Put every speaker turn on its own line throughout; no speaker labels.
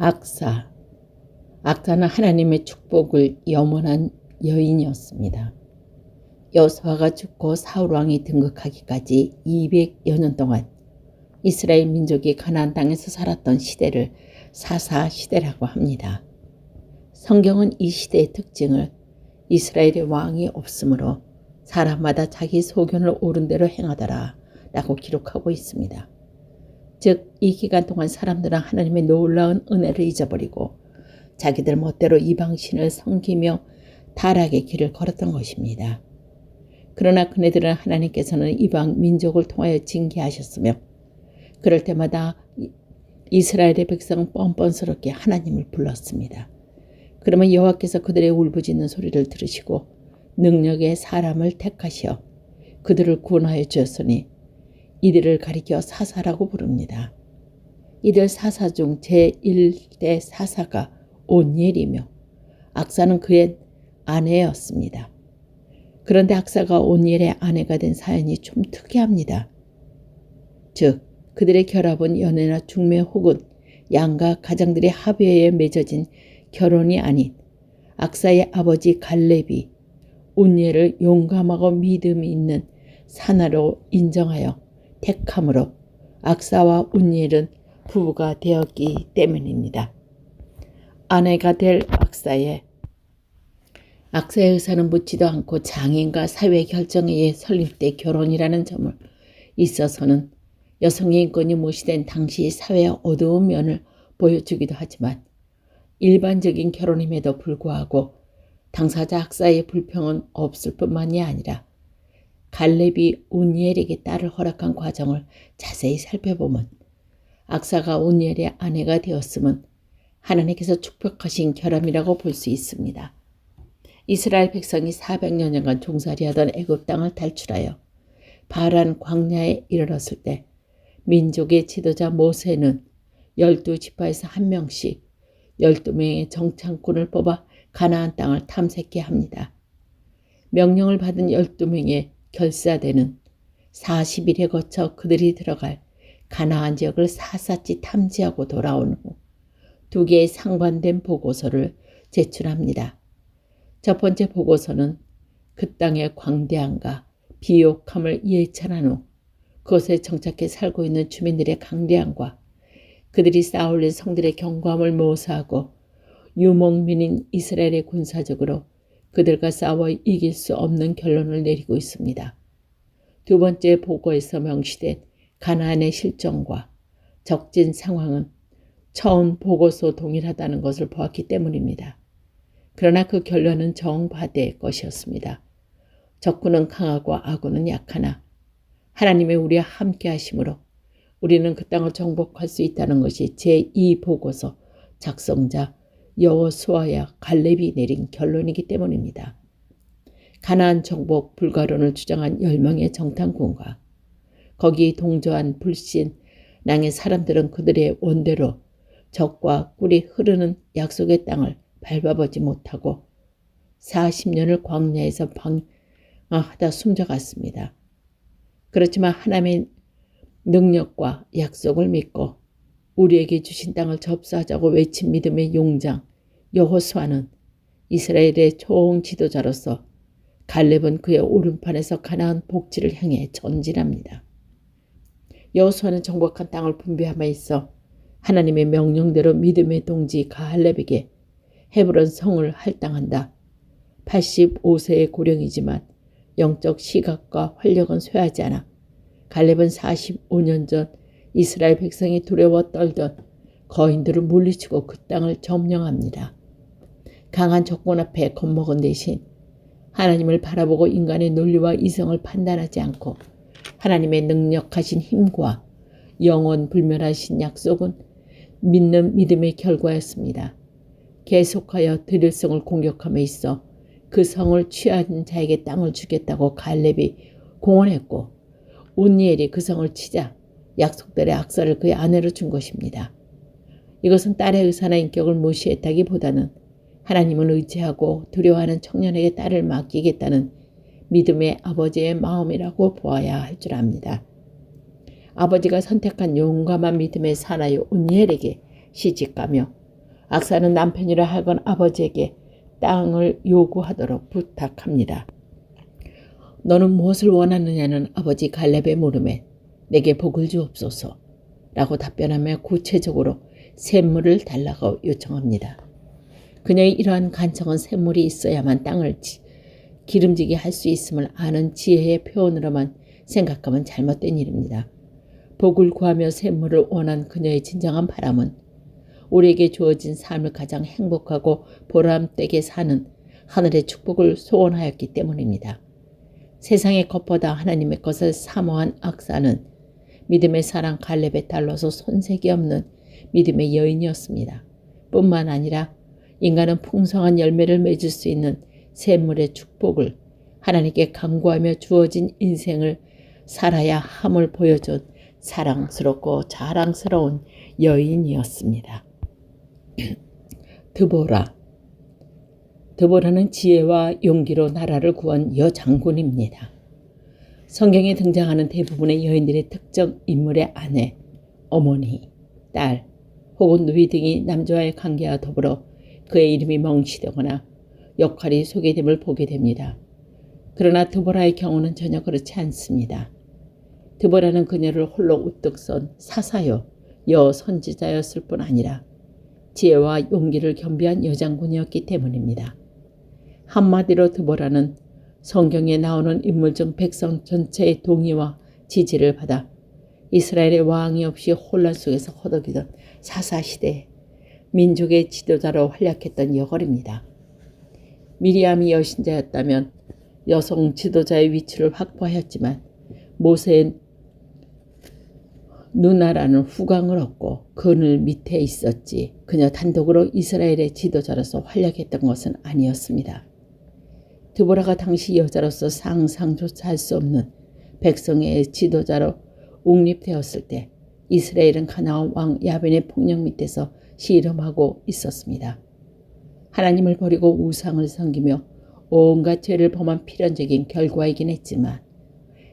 악사. 악사는 하나님의 축복을 염원한 여인이었습니다. 여호수아가 죽고 사울 왕이 등극하기까지 200여 년 동안 이스라엘 민족이 가나안 땅에서 살았던 시대를 사사 시대라고 합니다. 성경은 이 시대의 특징을 이스라엘의 왕이 없으므로 사람마다 자기 소견을 옳은 대로 행하더라 라고 기록하고 있습니다. 즉, 이 기간 동안 사람들은 하나님의 놀라운 은혜를 잊어버리고 자기들 멋대로 이방신을 섬기며 타락의 길을 걸었던 것입니다. 그러나 그네들은 하나님께서는 이방 민족을 통하여 징계하셨으며 그럴 때마다 이스라엘의 백성은 뻔뻔스럽게 하나님을 불렀습니다. 그러면 여호와께서 그들의 울부짖는 소리를 들으시고 능력의 사람을 택하시어 그들을 구원하여 주었으니 이들을 가리켜 사사라고 부릅니다. 이들 사사 중 제1대 사사가 온니엘이며 악사는 그의 아내였습니다. 그런데 악사가 온니엘의 아내가 된 사연이 좀 특이합니다. 즉, 그들의 결합은 연애나 중매 혹은 양가 가장들의 합의에 맺어진 결혼이 아닌 악사의 아버지 갈렙이 온니엘을 용감하고 믿음이 있는 사나로 인정하여 택함으로 악사와 온니엘은 부부가 되었기 때문입니다. 아내가 될 악사의 의사는 묻지도 않고 장인과 사회 결정에 의해 설립된 결혼이라는 점을 있어서는 여성의 인권이 무시된 당시 사회의 어두운 면을 보여주기도 하지만 일반적인 결혼임에도 불구하고 당사자 악사의 불평은 없을 뿐만이 아니라 갈렙이 온니엘에게 딸을 허락한 과정을 자세히 살펴보면 악사가 온니엘의 아내가 되었음은 하나님께서 축복하신 결함이라고 볼 수 있습니다. 이스라엘 백성이 400여 년간 종살이하던 애굽 땅을 탈출하여 바란 광야에 이르렀을 때 민족의 지도자 모세는 12지파에서 한 명씩 12명의 정탐꾼을 뽑아 가나안 땅을 탐색케 합니다. 명령을 받은 12명의 결사대는 40일에 거쳐 그들이 들어갈 가나안 지역을 샅샅이 탐지하고 돌아온 후 2개의 상반된 보고서를 제출합니다. 첫 번째 보고서는 그 땅의 광대함과 비옥함을 예찬한 후 그곳에 정착해 살고 있는 주민들의 강대함과 그들이 쌓아올린 성들의 견고함을 묘사하고 유목민인 이스라엘의 군사적으로 그들과 싸워 이길 수 없는 결론을 내리고 있습니다. 두 번째 보고에서 명시된 가나안의 실정과 적진 상황은 처음 보고서 동일하다는 것을 보았기 때문입니다. 그러나 그 결론은 정반대의 것이었습니다. 적군은 강하고 아군은 약하나 하나님의 우리와 함께 하심으로 우리는 그 땅을 정복할 수 있다는 것이 제2보고서 작성자 여호수아와 갈렙이 내린 결론이기 때문입니다. 가나안 정복 불가론을 주장한 10명의 정탐꾼과 거기에 동조한 불신앙의 사람들은 그들의 원대로 적과 꿀이 흐르는 약속의 땅을 밟아보지 못하고 40년을 광야에서 방황하다 숨져갔습니다. 그렇지만 하나님의 능력과 약속을 믿고 우리에게 주신 땅을 접수하자고 외친 믿음의 용장 여호수아는 이스라엘의 총 지도자로서 갈렙은 그의 오른편에서 가나안 복지를 향해 전진합니다. 여호수아는 정복한 땅을 분배함에 있어 하나님의 명령대로 믿음의 동지 갈렙에게 헤브론 성을 할당한다. 85세의 고령이지만 영적 시각과 활력은 쇠하지 않아 갈렙은 45년 전 이스라엘 백성이 두려워 떨던 거인들을 물리치고 그 땅을 점령합니다. 강한 적군 앞에 겁먹은 대신 하나님을 바라보고 인간의 논리와 이성을 판단하지 않고 하나님의 능력하신 힘과 영원 불멸하신 약속은 믿는 믿음의 결과였습니다. 계속하여 드릴성을 공격함에 있어 그 성을 취한 자에게 땅을 주겠다고 갈렙이 공언했고 온니엘이 그 성을 치자 약속대로 악사를 그의 아내로 준 것입니다. 이것은 딸의 의사나 인격을 무시했다기보다는 하나님을 의지하고 두려워하는 청년에게 딸을 맡기겠다는 믿음의 아버지의 마음이라고 보아야 할 줄 압니다. 아버지가 선택한 용감한 믿음의 사나이 온니엘에게 시집가며 악사는 남편이라 하건 아버지에게 땅을 요구하도록 부탁합니다. 너는 무엇을 원하느냐는 아버지 갈렙의 물음에 내게 복을 주옵소서 라고 답변하며 구체적으로 샘물을 달라고 요청합니다. 그녀의 이러한 간청은 샘물이 있어야만 땅을 기름지게 할 수 있음을 아는 지혜의 표현으로만 생각하면 잘못된 일입니다. 복을 구하며 샘물을 원한 그녀의 진정한 바람은 우리에게 주어진 삶을 가장 행복하고 보람되게 사는 하늘의 축복을 소원하였기 때문입니다. 세상의 것보다 하나님의 것을 사모한 악사는 믿음의 사랑 갈렙의 딸로서 손색이 없는 믿음의 여인이었습니다. 뿐만 아니라 인간은 풍성한 열매를 맺을 수 있는 샘물의 축복을 하나님께 간구하며 주어진 인생을 살아야 함을 보여준 사랑스럽고 자랑스러운 여인이었습니다. 드보라는 지혜와 용기로 나라를 구한 여장군입니다. 성경에 등장하는 대부분의 여인들의 특정 인물의 아내, 어머니, 딸 혹은 누이 등이 남자와의 관계와 더불어 그의 이름이 명시되거나 역할이 소개됨을 보게 됩니다. 그러나 드보라의 경우는 전혀 그렇지 않습니다. 드보라는 그녀를 홀로 우뚝 선 사사요 여선지자였을 뿐 아니라 지혜와 용기를 겸비한 여장군이었기 때문입니다. 한마디로 드보라는 성경에 나오는 인물 중 백성 전체의 동의와 지지를 받아 이스라엘의 왕이 없이 혼란 속에서 허덕이던 사사시대에 민족의 지도자로 활약했던 여걸입니다. 미리암이 여신자였다면 여성 지도자의 위치를 확보하였지만 모세의 누나라는 후광을 얻고 그늘 밑에 있었지 그녀 단독으로 이스라엘의 지도자로서 활약했던 것은 아니었습니다. 드보라가 당시 여자로서 상상조차 할 수 없는 백성의 지도자로 옹립되었을 때 이스라엘은 가나안 왕 야빈의 폭력 밑에서 씨름하고 있었습니다. 하나님을 버리고 우상을 섬기며 온갖 죄를 범한 필연적인 결과이긴 했지만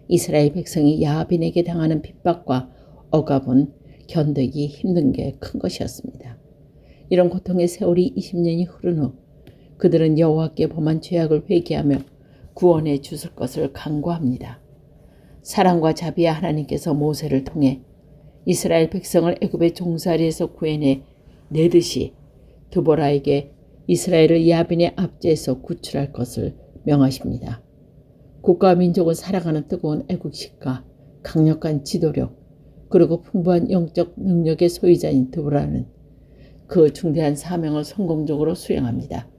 이스라엘 백성이 야빈에게 당하는 핍박과 억압은 견디기 힘든 게 큰 것이었습니다. 이런 고통의 세월이 20년이 흐른 후 그들은 여호와께 범한 죄악을 회개하며 구원해 주실 것을 간구합니다. 사랑과 자비의 하나님께서 모세를 통해 이스라엘 백성을 애굽의 종살이에서 구해내 내듯이 드보라에게 이스라엘을 야빈의 압제에서 구출할 것을 명하십니다. 국가와 민족을 살아가는 뜨거운 애국심과 강력한 지도력 그리고 풍부한 영적 능력의 소유자인 드보라는 그 중대한 사명을 성공적으로 수행합니다.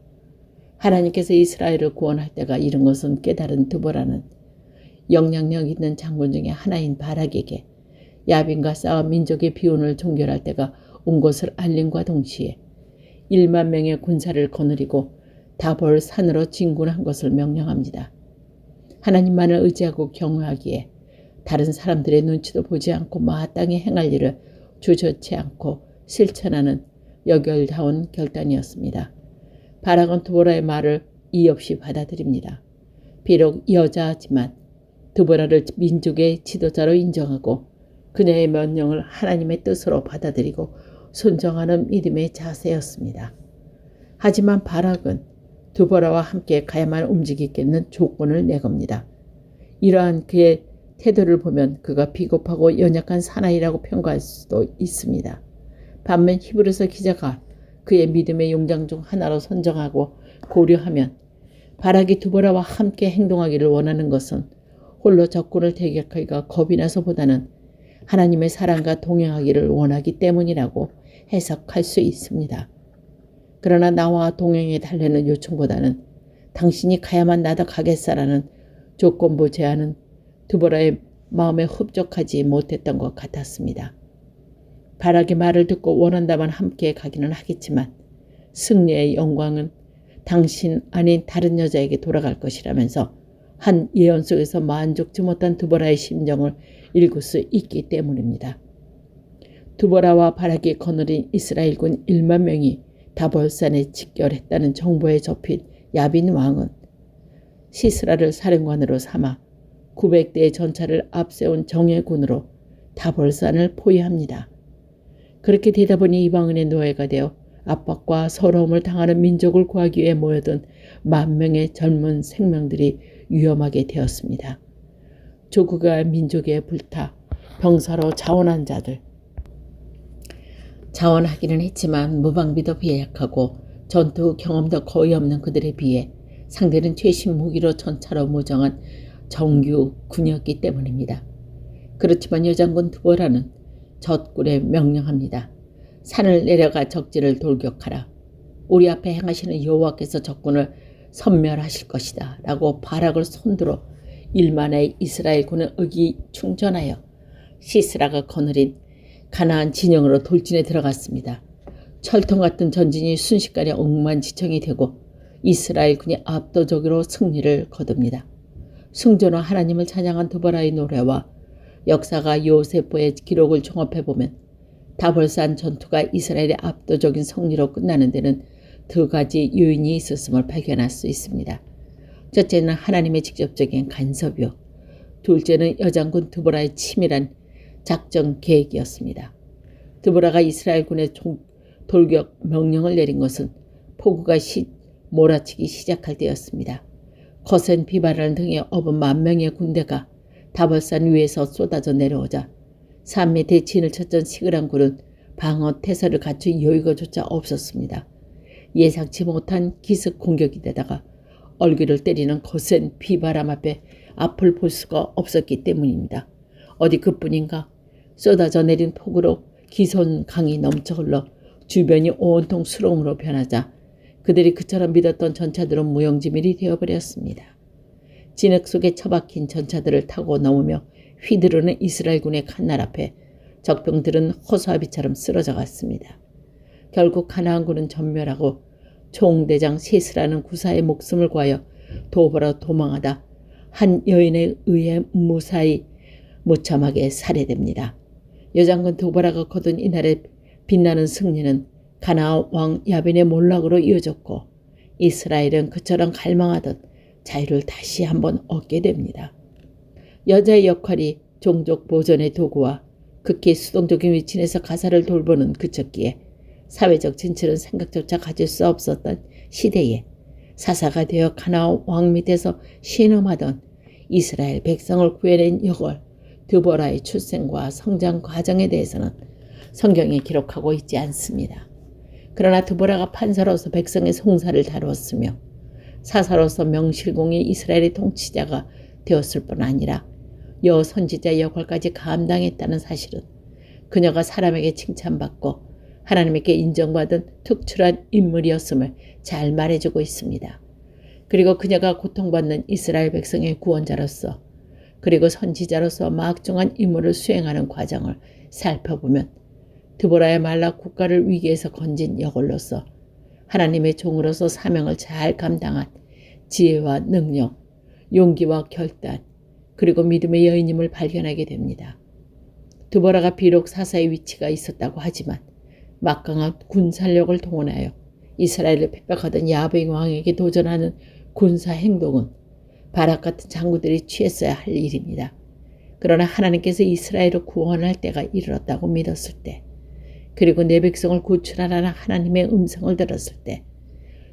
하나님께서 이스라엘을 구원할 때가 이른 것은 깨달은 드보라는 영향력 있는 장군 중에 하나인 바락에게 야빈과 싸워 민족의 비운을 종결할 때가 온 것을 알림과 동시에 1만 명의 군사를 거느리고 다볼 산으로 진군한 것을 명령합니다. 하나님만을 의지하고 경외하기에 다른 사람들의 눈치도 보지 않고 마땅히 행할 일을 주저치 않고 실천하는 여결다운 결단이었습니다. 바락은 드보라의 말을 이의 없이 받아들입니다. 비록 여자지만 드보라를 민족의 지도자로 인정하고 그녀의 명령을 하나님의 뜻으로 받아들이고 순종하는 믿음의 자세였습니다. 하지만 바락은 드보라와 함께 가야만 움직이겠는 조건을 내겁니다. 이러한 그의 태도를 보면 그가 비겁하고 연약한 사나이라고 평가할 수도 있습니다. 반면 히브리서 기자가 그의 믿음의 용장 중 하나로 선정하고 고려하면 바락이 드보라와 함께 행동하기를 원하는 것은 홀로 적군을 대격하기가 겁이 나서보다는 하나님의 사랑과 동행하기를 원하기 때문이라고 해석할 수 있습니다. 그러나 나와 동행해 달라는 요청보다는 당신이 가야만 나도 가겠사라는 조건부 제안은 드보라의 마음에 흡족하지 못했던 것 같았습니다. 바락의 말을 듣고 원한다면 함께 가기는 하겠지만 승리의 영광은 당신 아닌 다른 여자에게 돌아갈 것이라면서 한 예언 속에서 만족지 못한 드보라의 심정을 읽을 수 있기 때문입니다. 드보라와 바락이 거느린 이스라엘군 1만 명이 다볼산에 집결했다는 정보에 접힌 야빈 왕은 시스라를 사령관으로 삼아 900대의 전차를 앞세운 정예군으로 다볼산을 포위합니다. 그렇게 되다 보니 이방인의 노예가 되어 압박과 서러움을 당하는 민족을 구하기 위해 모여든 10,000명의 젊은 생명들이 위험하게 되었습니다. 조국과 민족에 불타 병사로 자원한 자들. 자원하기는 했지만 무방비도 비약하고 전투 경험도 거의 없는 그들에 비해 상대는 최신 무기로 전차로 무장한 정규 군이었기 때문입니다. 그렇지만 여장군 드보라는 젖굴에 명령합니다. 산을 내려가 적지를 돌격하라. 우리 앞에 행하시는 여호와께서 적군을 섬멸하실 것이다. 라고 바락을 손들어 1만의 이스라엘 군을 의기충전하여 시스라가 거느린 가나안 진영으로 돌진에 들어갔습니다. 철통 같은 전진이 순식간에 억만지청이 되고 이스라엘 군이 압도적으로 승리를 거둡니다. 승조는 하나님을 찬양한 드보라의 노래와 역사가 요세포의 기록을 종합해보면 다볼산 전투가 이스라엘의 압도적인 승리로 끝나는 데는 2가지 요인이 있었음을 발견할 수 있습니다. 첫째는 하나님의 직접적인 간섭이요. 둘째는 여장군 드보라의 치밀한 작전 계획이었습니다. 드보라가 이스라엘 군의 돌격 명령을 내린 것은 폭우가 몰아치기 시작할 때였습니다. 거센 비바람을 등에 업은 10,000명의 군대가 다볼산 위에서 쏟아져 내려오자 산미 대치인을 쳤던 시그란 군은 방어 태세를 갖춘 여유가조차 없었습니다. 예상치 못한 기습 공격이되다가 얼굴을 때리는 거센 비바람 앞에 앞을 볼 수가 없었기 때문입니다. 어디 그뿐인가? 쏟아져 내린 폭우로 기손 강이 넘쳐 흘러 주변이 온통 수렁으로 변하자 그들이 그처럼 믿었던 전차들은 무용지물이 되어버렸습니다. 진흙 속에 처박힌 전차들을 타고 넘으며 휘두르는 이스라엘군의 칼날 앞에 적병들은 호수아비처럼 쓰러져 갔습니다. 결국 가나안군은 전멸하고 총대장 시스라는 구사의 목숨을 구하여 도보로 도망하다 한 여인에 의해 무사히 무참하게 살해됩니다. 여장군 도보라가 거둔 이날의 빛나는 승리는 가나안 왕 야빈의 몰락으로 이어졌고 이스라엘은 그처럼 갈망하던 자유를 다시 한번 얻게 됩니다. 여자의 역할이 종족 보존의 도구와 극히 수동적인 위치에서 가사를 돌보는 그쳤기에 사회적 진출은 생각조차 가질 수 없었던 시대에 사사가 되어 가나안 왕 밑에서 신음하던 이스라엘 백성을 구해낸 역을 드보라의 출생과 성장 과정에 대해서는 성경에 기록하고 있지 않습니다. 그러나 드보라가 판사로서 백성의 송사를 다루었으며 사사로서 명실공히 이스라엘의 통치자가 되었을 뿐 아니라 여선지자 역할까지 감당했다는 사실은 그녀가 사람에게 칭찬받고 하나님께 인정받은 특출한 인물이었음을 잘 말해주고 있습니다. 그리고 그녀가 고통받는 이스라엘 백성의 구원자로서 그리고 선지자로서 막중한 임무를 수행하는 과정을 살펴보면 드보라야말로 국가를 위기에서 건진 여걸로서 하나님의 종으로서 사명을 잘 감당한 지혜와 능력, 용기와 결단, 그리고 믿음의 여인임을 발견하게 됩니다. 드보라가 비록 사사의 위치가 있었다고 하지만 막강한 군사력을 동원하여 이스라엘을 핍박하던 야빈 왕에게 도전하는 군사 행동은 바락 같은 장군들이 취했어야 할 일입니다. 그러나 하나님께서 이스라엘을 구원할 때가 이르렀다고 믿었을 때, 그리고 내 백성을 구출하라는 하나님의 음성을 들었을 때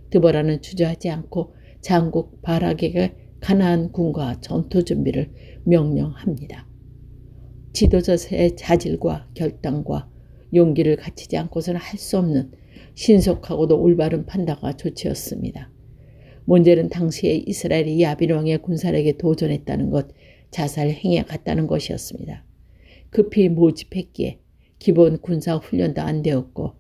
드보라는 주저하지 않고 장국 바락에게 가나안 군과 전투 준비를 명령합니다. 지도자의 자질과 결단과 용기를 갖추지 않고서는 할 수 없는 신속하고도 올바른 판단과 조치였습니다. 문제는 당시에 이스라엘이 야빈 왕의 군사력에 도전했다는 것, 자살 행위에 갔다는 것이었습니다. 급히 모집했기에 기본 군사 훈련도 안 되었고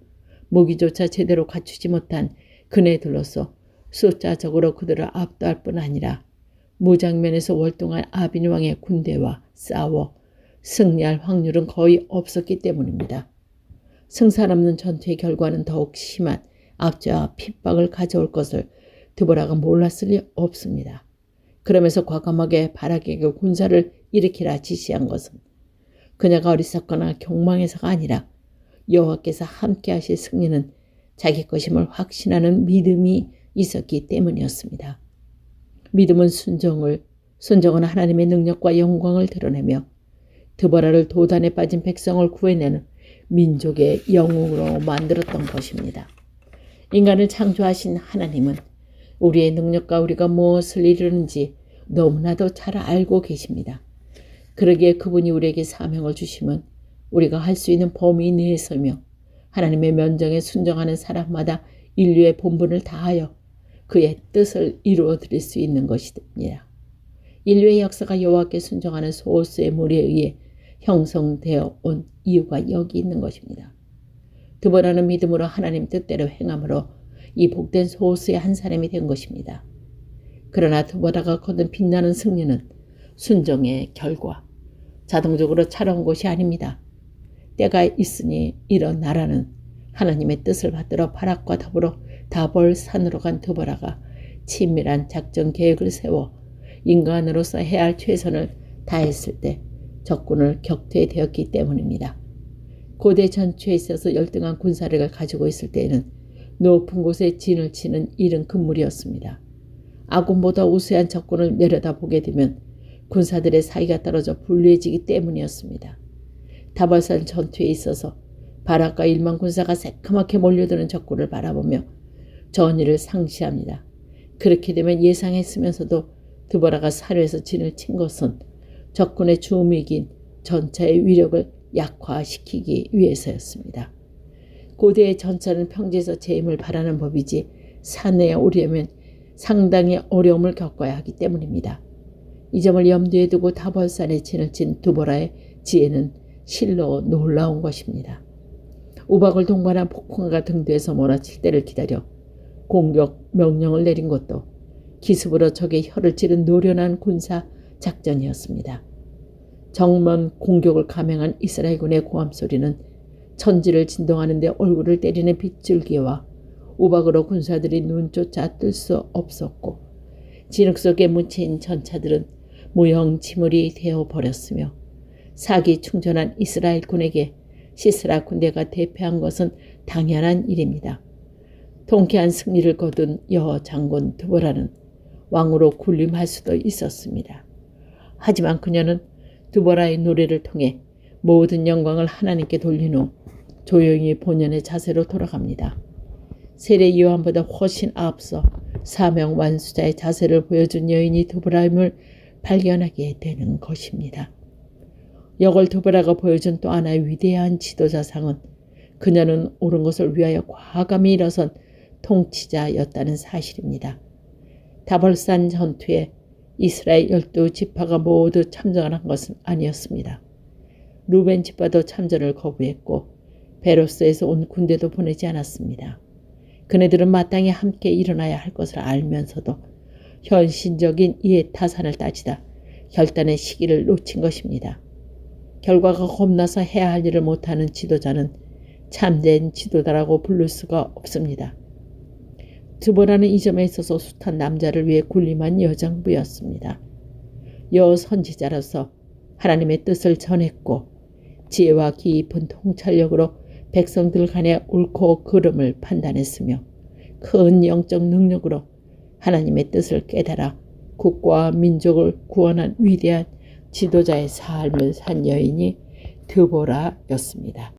무기조차 제대로 갖추지 못한 그네들로서 숫자적으로 그들을 압도할 뿐 아니라 무장면에서 월동한 아빈 왕의 군대와 싸워 승리할 확률은 거의 없었기 때문입니다. 승산 없는 전투의 결과는 더욱 심한 압제와 핍박을 가져올 것을 드보라가 몰랐을 리 없습니다. 그러면서 과감하게 바락에게 군사를 일으키라 지시한 것은 그녀가 어리석거나 경망해서가 아니라 여호와께서 함께 하실 승리는 자기 것임을 확신하는 믿음이 있었기 때문이었습니다. 믿음은 순종은 하나님의 능력과 영광을 드러내며 드보라를 도단에 빠진 백성을 구해내는 민족의 영웅으로 만들었던 것입니다. 인간을 창조하신 하나님은 우리의 능력과 우리가 무엇을 이루는지 너무나도 잘 알고 계십니다. 그러기에 그분이 우리에게 사명을 주시면 우리가 할 수 있는 범위 내에 서며 하나님의 면정에 순종하는 사람마다 인류의 본분을 다하여 그의 뜻을 이루어 드릴 수 있는 것입니다. 인류의 역사가 여호와께 순종하는 소수의 무리에 의해 형성되어 온 이유가 여기 있는 것입니다. 드보라는 믿음으로 하나님 뜻대로 행함으로 이 복된 소수의 한 사람이 된 것입니다. 그러나 드보라가 거둔 빛나는 승리는 순종의 결과, 자동적으로 찾아온 것이 아닙니다. 때가 있으니 이런 나라는 하나님의 뜻을 받들어 바락과 더불어 다볼산으로 간 드보라가 친밀한 작전 계획을 세워 인간으로서 해야 할 최선을 다했을 때 적군을 격퇴되었기 때문입니다. 고대 전투에 있어서 열등한 군사력을 가지고 있을 때에는 높은 곳에 진을 치는 일은 금물이었습니다. 아군보다 우세한 적군을 내려다보게 되면 군사들의 사이가 떨어져 불리해지기 때문이었습니다. 다발산 전투에 있어서 바락과 1만 군사가 새카맣게 몰려드는 적군을 바라보며 전의를 상시합니다. 그렇게 되면 예상했으면서도 드보라가 사료에서 진을 친 것은 적군의 주무이긴 전차의 위력을 약화시키기 위해서였습니다. 고대의 전차는 평지에서 재임을 바라는 법이지 산에 오려면 상당히 어려움을 겪어야 하기 때문입니다. 이 점을 염두에 두고 다볼산에 진을 친 드보라의 지혜는 실로 놀라운 것입니다. 우박을 동반한 폭풍우가 등대에서 몰아칠 때를 기다려 공격 명령을 내린 것도 기습으로 적의 혀를 찌른 노련한 군사 작전이었습니다. 정면 공격을 감행한 이스라엘군의 고함 소리는 천지를 진동하는 데 얼굴을 때리는 빗줄기와 우박으로 군사들이 눈조차 뜰 수 없었고 진흙 속에 묻힌 전차들은 무용지물이 되어버렸으며 사기 충전한 이스라엘군에게 시스라 군대가 대패한 것은 당연한 일입니다. 통쾌한 승리를 거둔 여호 장군 드보라는 왕으로 군림할 수도 있었습니다. 하지만 그녀는 드보라의 노래를 통해 모든 영광을 하나님께 돌린 후 조용히 본연의 자세로 돌아갑니다. 세례 요한보다 훨씬 앞서 사명 완수자의 자세를 보여준 여인이 드보라임을 발견하게 되는 것입니다. 여걸 드보라가 보여준 또 하나의 위대한 지도자상은 그녀는 옳은 것을 위하여 과감히 일어선 통치자였다는 사실입니다. 다볼산 전투에 이스라엘 12지파가 모두 참전을 한 것은 아니었습니다. 루벤 지파도 참전을 거부했고 베로스에서 온 군대도 보내지 않았습니다. 그네들은 마땅히 함께 일어나야 할 것을 알면서도 현실적인 이해 타산을 따지다 결단의 시기를 놓친 것입니다. 결과가 겁나서 해야 할 일을 못하는 지도자는 참된 지도자라고 부를 수가 없습니다. 드보라는 이 점에 있어서 숱한 남자를 위해 군림한 여장부였습니다. 여선지자로서 하나님의 뜻을 전했고 지혜와 깊은 통찰력으로 백성들 간의 옳고 그름을 판단했으며 큰 영적 능력으로 하나님의 뜻을 깨달아 국가와 민족을 구원한 위대한 지도자의 삶을 산 여인이 드보라였습니다.